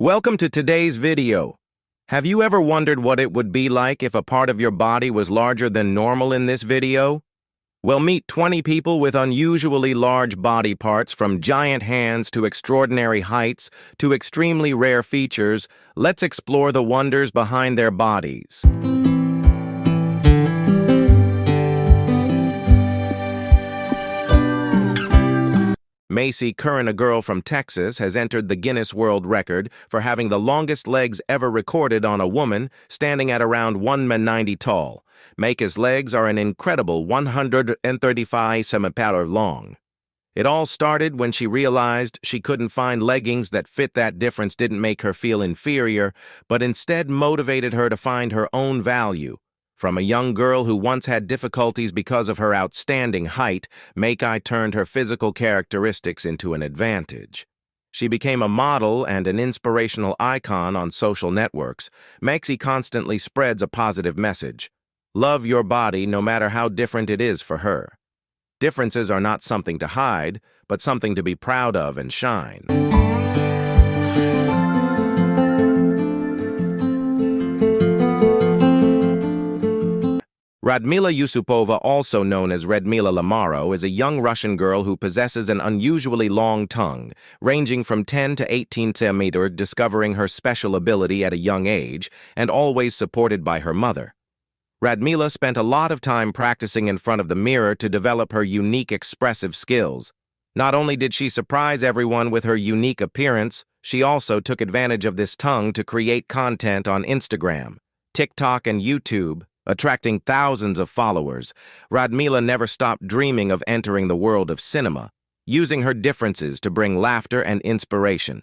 Welcome to today's video. Have you ever wondered what it would be like if a part of your body was larger than normal in this video? Well, meet 20 people with unusually large body parts, from giant hands to extraordinary heights to extremely rare features. Let's explore the wonders behind their bodies. Mackenzie Curran, a girl from Texas, has entered the Guinness World Record for having the longest legs ever recorded on a woman, standing at around 1 m tall. Mace's legs are an incredible 135 centimeters long. It all started when she realized she couldn't find leggings that fit. That difference didn't make her feel inferior, but instead motivated her to find her own value. From a young girl who once had difficulties because of her outstanding height, Mackenzie turned her physical characteristics into an advantage. She became a model and an inspirational icon on social networks. Mackenzie constantly spreads a positive message. Love your body no matter how different it is for her. Differences are not something to hide, but something to be proud of and shine. Radmila Yusupova, also known as Radmila Lamaro, is a young Russian girl who possesses an unusually long tongue, ranging from 10 to 18 centimeters, discovering her special ability at a young age and always supported by her mother. Radmila spent a lot of time practicing in front of the mirror to develop her unique expressive skills. Not only did she surprise everyone with her unique appearance, she also took advantage of this tongue to create content on Instagram, TikTok, and YouTube, attracting thousands of followers. Radmila never stopped dreaming of entering the world of cinema, using her differences to bring laughter and inspiration.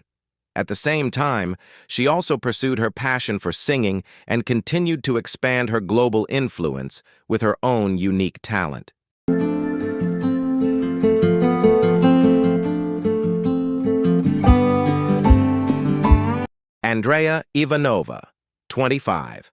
At the same time, she also pursued her passion for singing and continued to expand her global influence with her own unique talent. Andrea Ivanova, 25.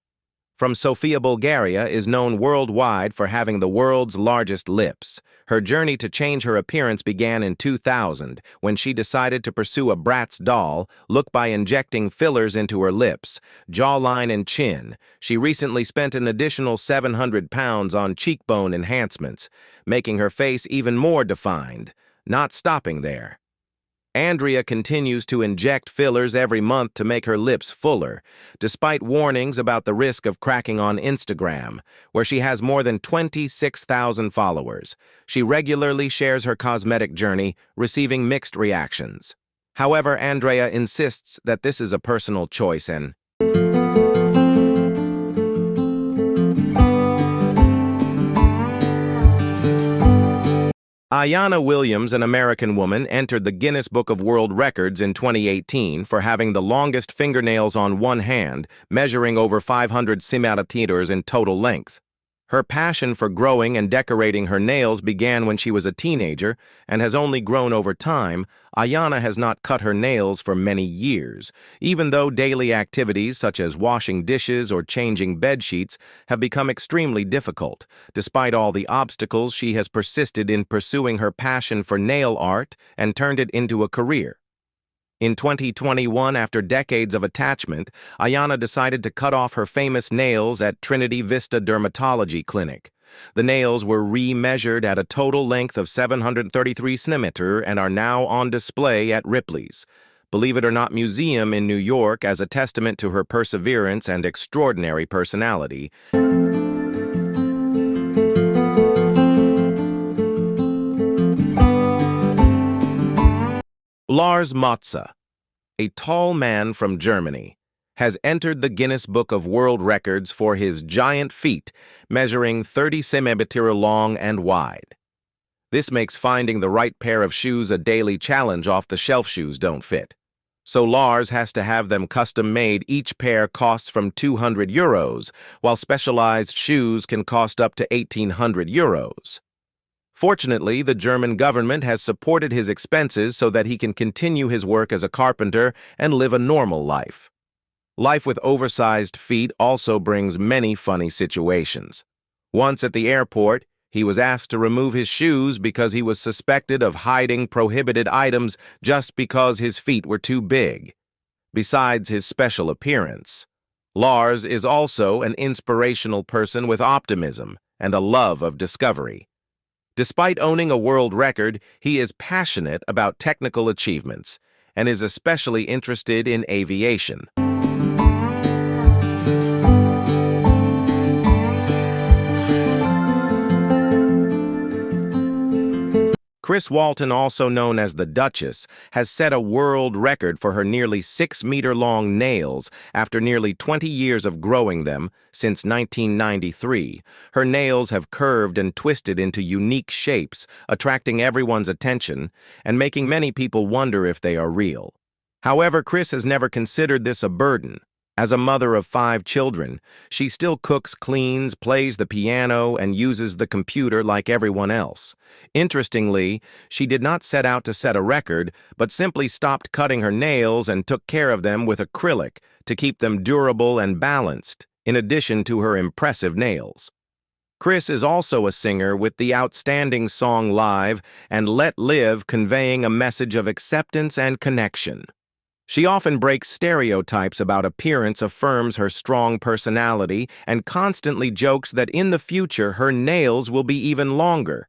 From Sofia, Bulgaria, is known worldwide for having the world's largest lips. Her journey to change her appearance began in 2000, when she decided to pursue a Bratz doll look by injecting fillers into her lips, jawline, and chin. She recently spent an additional 700 pounds on cheekbone enhancements, making her face even more defined. Not stopping there, Andrea continues to inject fillers every month to make her lips fuller, despite warnings about the risk of cracking on Instagram, where she has more than 26,000 followers. She regularly shares her cosmetic journey, receiving mixed reactions. However, Andrea insists that this is a personal choice and Ayana Williams, an American woman, entered the Guinness Book of World Records in 2018 for having the longest fingernails on one hand, measuring over 500 centimeters in total length. Her passion for growing and decorating her nails began when she was a teenager and has only grown over time. Ayana has not cut her nails for many years, even though daily activities such as washing dishes or changing bed sheets have become extremely difficult. Despite all the obstacles, she has persisted in pursuing her passion for nail art and turned it into a career. In 2021, after decades of attachment, Ayana decided to cut off her famous nails at Trinity Vista Dermatology Clinic. The nails were re-measured at a total length of 733 centimeters and are now on display at Ripley's Believe It or Not Museum in New York as a testament to her perseverance and extraordinary personality. Lars Matzah, a tall man from Germany, has entered the Guinness Book of World Records for his giant feet, measuring 30 centimeters long and wide. This makes finding the right pair of shoes a daily challenge. Off-the-shelf shoes don't fit, so Lars has to have them custom-made. Each pair costs from €200, while specialized shoes can cost up to €1,800. Fortunately, the German government has supported his expenses so that he can continue his work as a carpenter and live a normal life. Life with oversized feet also brings many funny situations. Once at the airport, he was asked to remove his shoes because he was suspected of hiding prohibited items just because his feet were too big. Besides his special appearance, Lars is also an inspirational person with optimism and a love of discovery. Despite owning a world record, he is passionate about technical achievements and is especially interested in aviation. Chris Walton, also known as the Duchess, has set a world record for her nearly 6-meter-long nails after nearly 20 years of growing them since 1993. Her nails have curved and twisted into unique shapes, attracting everyone's attention and making many people wonder if they are real. However, Chris has never considered this a burden. As a mother of 5 children, she still cooks, cleans, plays the piano, and uses the computer like everyone else. Interestingly, she did not set out to set a record, but simply stopped cutting her nails and took care of them with acrylic to keep them durable and balanced, in addition to her impressive nails. Chris is also a singer with the outstanding song Live and Let Live, conveying a message of acceptance and connection. She often breaks stereotypes about appearance, affirms her strong personality, and constantly jokes that in the future her nails will be even longer.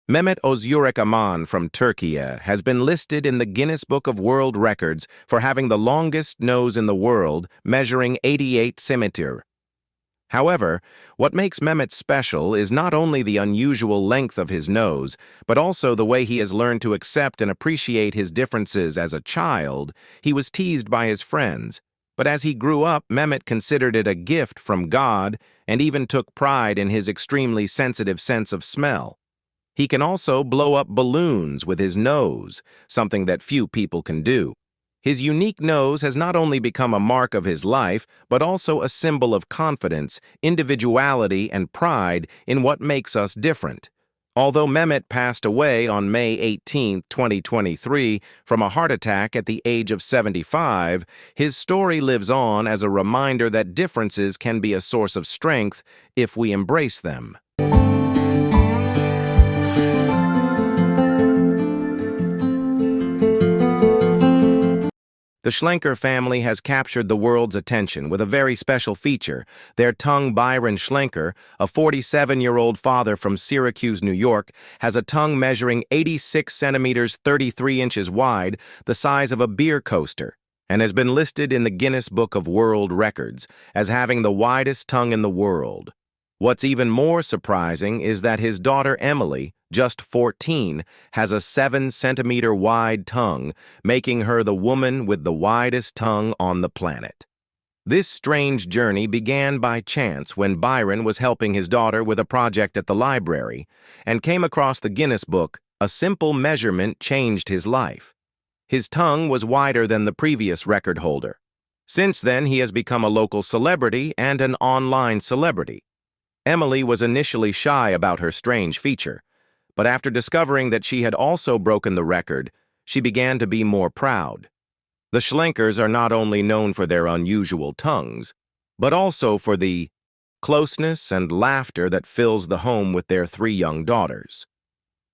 Mehmet Ozure Aman from Turkey has been listed in the Guinness Book of World Records for having the longest nose in the world, measuring 88 centimeters. However, what makes Mehmet special is not only the unusual length of his nose, but also the way he has learned to accept and appreciate his differences. As a child, he was teased by his friends, but as he grew up, Mehmet considered it a gift from God and even took pride in his extremely sensitive sense of smell. He can also blow up balloons with his nose, something that few people can do. His unique nose has not only become a mark of his life, but also a symbol of confidence, individuality, and pride in what makes us different. Although Mehmet passed away on May 18, 2023, from a heart attack at the age of 75, his story lives on as a reminder that differences can be a source of strength if we embrace them. The Schlanker family has captured the world's attention with a very special feature. Their tongue, Byron Schlanker, a 47-year-old father from Syracuse, New York, has a tongue measuring 86 centimeters 33 inches wide, the size of a beer coaster, and has been listed in the Guinness Book of World Records as having the widest tongue in the world. What's even more surprising is that his daughter Emily, just 14, has a 7-centimeter wide tongue, making her the woman with the widest tongue on the planet. This strange journey began by chance when Byron was helping his daughter with a project at the library and came across the Guinness Book. A simple measurement changed his life. His tongue was wider than the previous record holder. Since then, he has become a local celebrity and an online celebrity. Emily was initially shy about her strange feature, but after discovering that she had also broken the record, she began to be more proud. The Schlankers are not only known for their unusual tongues, but also for the closeness and laughter that fills the home with their 3 young daughters.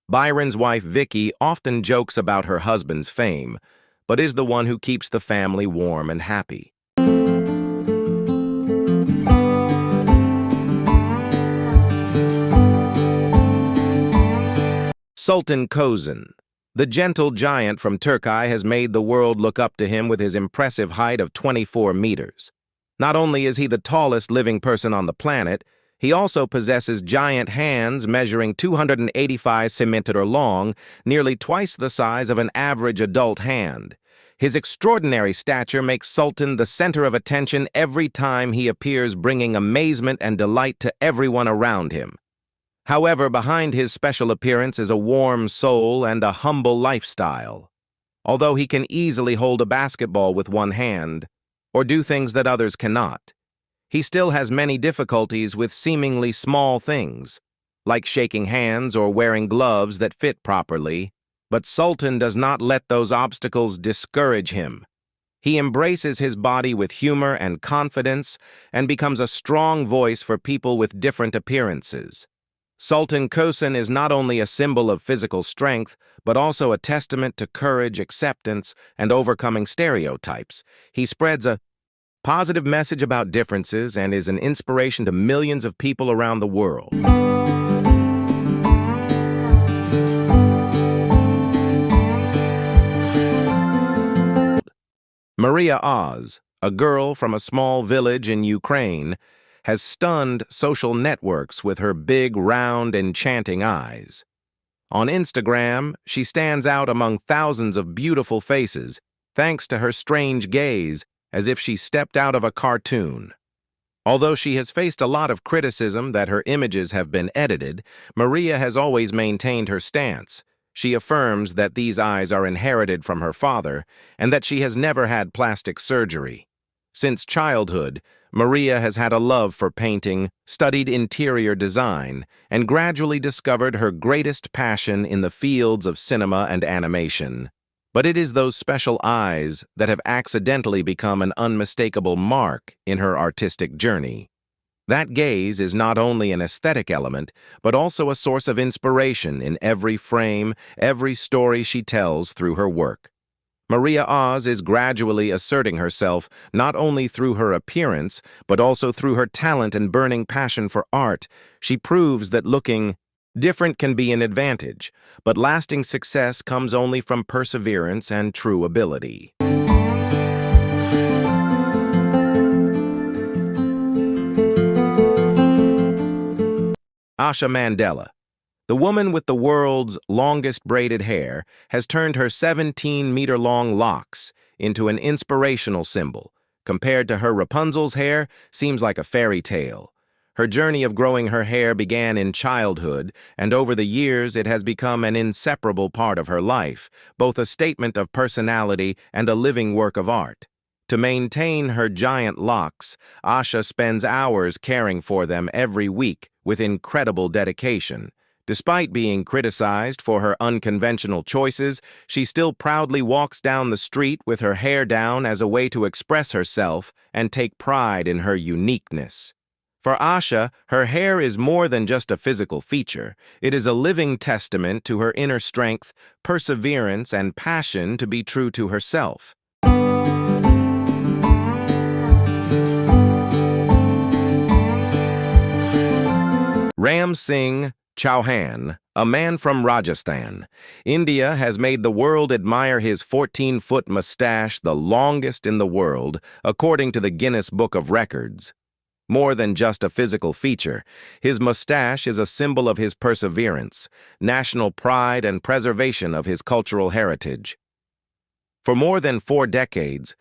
Byron's wife Vicky often jokes about her husband's fame, but is the one who keeps the family warm and happy. Sultan Kosen. The gentle giant from Turkey has made the world look up to him with his impressive height of 24 meters. Not only is he the tallest living person on the planet, he also possesses giant hands measuring 285 centimeters long, nearly twice the size of an average adult hand. His extraordinary stature makes Sultan the center of attention every time he appears, bringing amazement and delight to everyone around him. However, behind his special appearance is a warm soul and a humble lifestyle. Although he can easily hold a basketball with one hand, or do things that others cannot, he still has many difficulties with seemingly small things, like shaking hands or wearing gloves that fit properly. But Sultan does not let those obstacles discourage him. He embraces his body with humor and confidence and becomes a strong voice for people with different appearances. Sultan Kosen is not only a symbol of physical strength, but also a testament to courage, acceptance, and overcoming stereotypes. He spreads a positive message about differences and is an inspiration to millions of people around the world. Maria Oz, a girl from a small village in Ukraine, has stunned social networks with her big, round, enchanting eyes. On Instagram, she stands out among thousands of beautiful faces, thanks to her strange gaze, as if she stepped out of a cartoon. Although she has faced a lot of criticism that her images have been edited, Maria has always maintained her stance. She affirms that these eyes are inherited from her father and that she has never had plastic surgery. Since childhood, Maria has had a love for painting, studied interior design, and gradually discovered her greatest passion in the fields of cinema and animation. But it is those special eyes that have accidentally become an unmistakable mark in her artistic journey. That gaze is not only an aesthetic element, but also a source of inspiration in every frame, every story she tells through her work. Maria Oz is gradually asserting herself not only through her appearance, but also through her talent and burning passion for art. She proves that looking different can be an advantage, but lasting success comes only from perseverance and true ability. Asha Mandela, the woman with the world's longest braided hair, has turned her 17-meter-long locks into an inspirational symbol. Compared to her Rapunzel's hair, seems like a fairy tale. Her journey of growing her hair began in childhood, and over the years it has become an inseparable part of her life, both a statement of personality and a living work of art. To maintain her giant locks, Asha spends hours caring for them every week with incredible dedication. Despite being criticized for her unconventional choices, she still proudly walks down the street with her hair down as a way to express herself and take pride in her uniqueness. For Asha, her hair is more than just a physical feature. It is a living testament to her inner strength, perseverance, and passion to be true to herself. Singh Chowan, a man from Rajasthan, India, has made the world admire his 14-foot mustache, the longest in the world, according to the Guinness Book of Records. More than just a physical feature, his mustache is a symbol of his perseverance, national pride, and preservation of his cultural heritage. For more than 4 decades,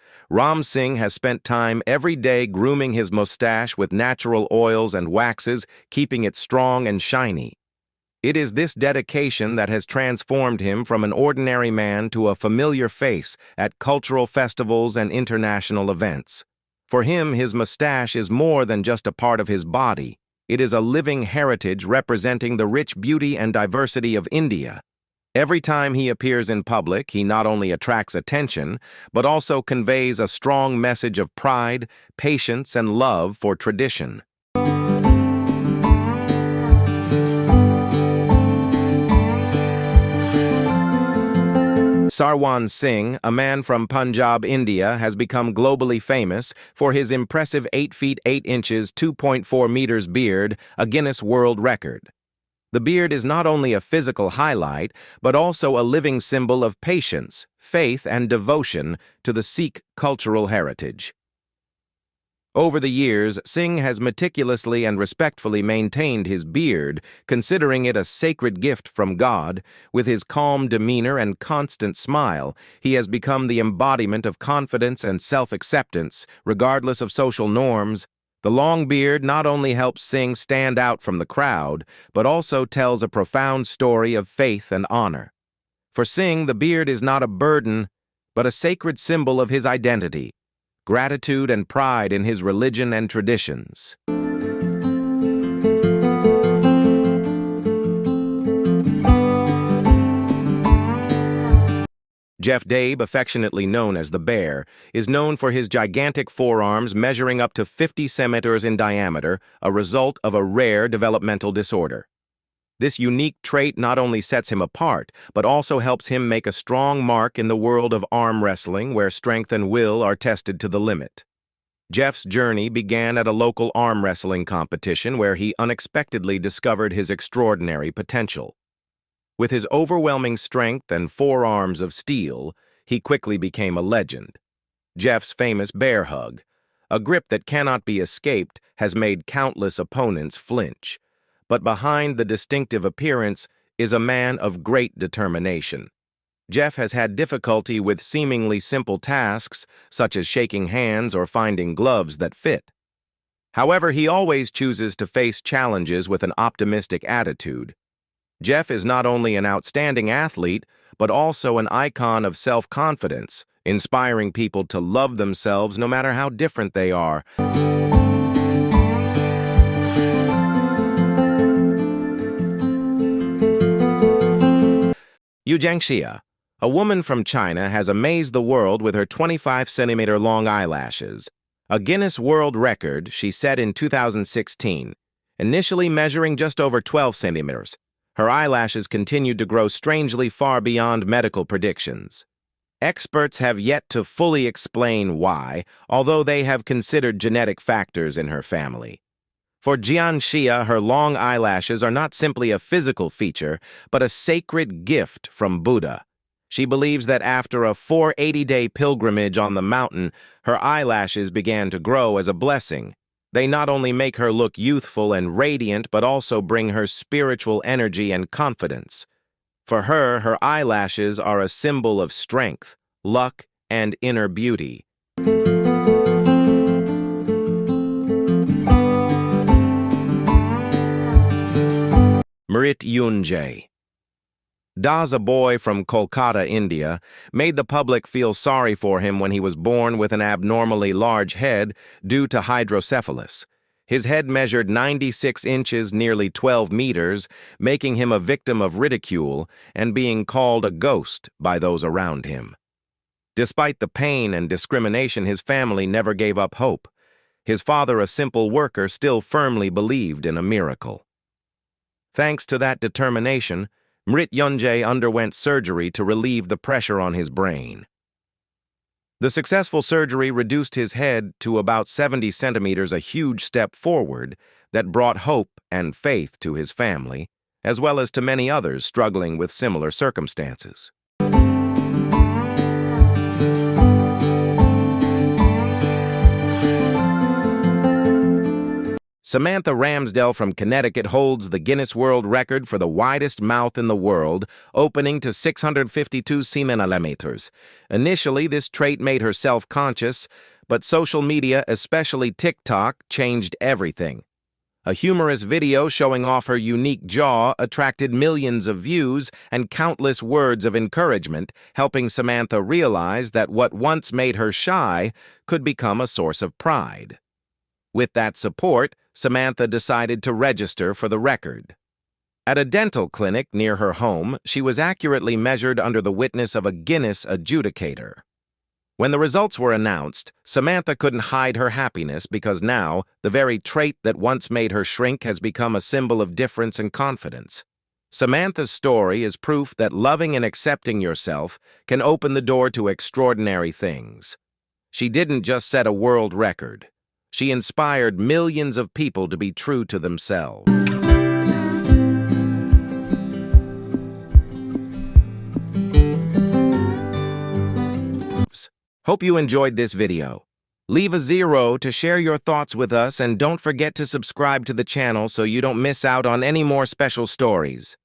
Singh has spent time every day grooming his mustache with natural oils and waxes, keeping it strong and shiny. It is this dedication that has transformed him from an ordinary man to a familiar face at cultural festivals and international events. For him, his mustache is more than just a part of his body. It is a living heritage representing the rich beauty and diversity of India. Every time he appears in public, he not only attracts attention, but also conveys a strong message of pride, patience, and love for tradition. Sarwan Singh, a man from Punjab, India, has become globally famous for his impressive 8 feet 8 inches, 2.4 meters beard, a Guinness World Record. The beard is not only a physical highlight, but also a living symbol of patience, faith, and devotion to the Sikh cultural heritage. Over the years, Singh has meticulously and respectfully maintained his beard, considering it a sacred gift from God. With his calm demeanor and constant smile, he has become the embodiment of confidence and self-acceptance, regardless of social norms. The long beard not only helps Singh stand out from the crowd, but also tells a profound story of faith and honor. For Singh, the beard is not a burden, but a sacred symbol of his identity, gratitude and pride in his religion and traditions. Jeff Dabe, affectionately known as the Bear, is known for his gigantic forearms measuring up to 50 centimeters in diameter, a result of a rare developmental disorder. This unique trait not only sets him apart, but also helps him make a strong mark in the world of arm wrestling where strength and will are tested to the limit. Jeff's journey began at a local arm wrestling competition where he unexpectedly discovered his extraordinary potential. With his overwhelming strength and forearms of steel, he quickly became a legend. Jeff's famous bear hug, a grip that cannot be escaped, has made countless opponents flinch. But behind the distinctive appearance is a man of great determination. Jeff has had difficulty with seemingly simple tasks, such as shaking hands or finding gloves that fit. However, he always chooses to face challenges with an optimistic attitude. Jeff is not only an outstanding athlete, but also an icon of self-confidence, inspiring people to love themselves no matter how different they are. Yunj, a woman from China, has amazed the world with her 25-centimeter-long eyelashes, a Guinness World Record she set in 2016, initially measuring just over 12 centimeters. Her eyelashes continued to grow strangely far beyond medical predictions. Experts have yet to fully explain why, although they have considered genetic factors in her family. For Yunj, her long eyelashes are not simply a physical feature, but a sacred gift from Buddha. She believes that after a 480-day pilgrimage on the mountain, her eyelashes began to grow as a blessing. They not only make her look youthful and radiant, but also bring her spiritual energy and confidence. For her, her eyelashes are a symbol of strength, luck, and inner beauty. Yunj. Das, a boy from Kolkata, India, made the public feel sorry for him when he was born with an abnormally large head due to hydrocephalus. His head measured 96 inches, nearly 12 meters, making him a victim of ridicule and being called a ghost by those around him. Despite the pain and discrimination, his family never gave up hope. His father, a simple worker, still firmly believed in a miracle. Thanks to that determination, Yunj underwent surgery to relieve the pressure on his brain. The successful surgery reduced his head to about 70 centimeters, a huge step forward that brought hope and faith to his family, as well as to many others struggling with similar circumstances. Samantha Ramsdale from Connecticut holds the Guinness World Record for the widest mouth in the world, opening to 652 centimeters. Initially, this trait made her self-conscious, but social media, especially TikTok, changed everything. A humorous video showing off her unique jaw attracted millions of views and countless words of encouragement, helping Samantha realize that what once made her shy could become a source of pride. With that support, Samantha decided to register for the record. At a dental clinic near her home, she was accurately measured under the witness of a Guinness adjudicator. When the results were announced, Samantha couldn't hide her happiness because now, the very trait that once made her shrink has become a symbol of difference and confidence. Samantha's story is proof that loving and accepting yourself can open the door to extraordinary things. She didn't just set a world record. She inspired millions of people to be true to themselves. Hope you enjoyed this video. Leave a 0 to share your thoughts with us, and don't forget to subscribe to the channel so you don't miss out on any more special stories.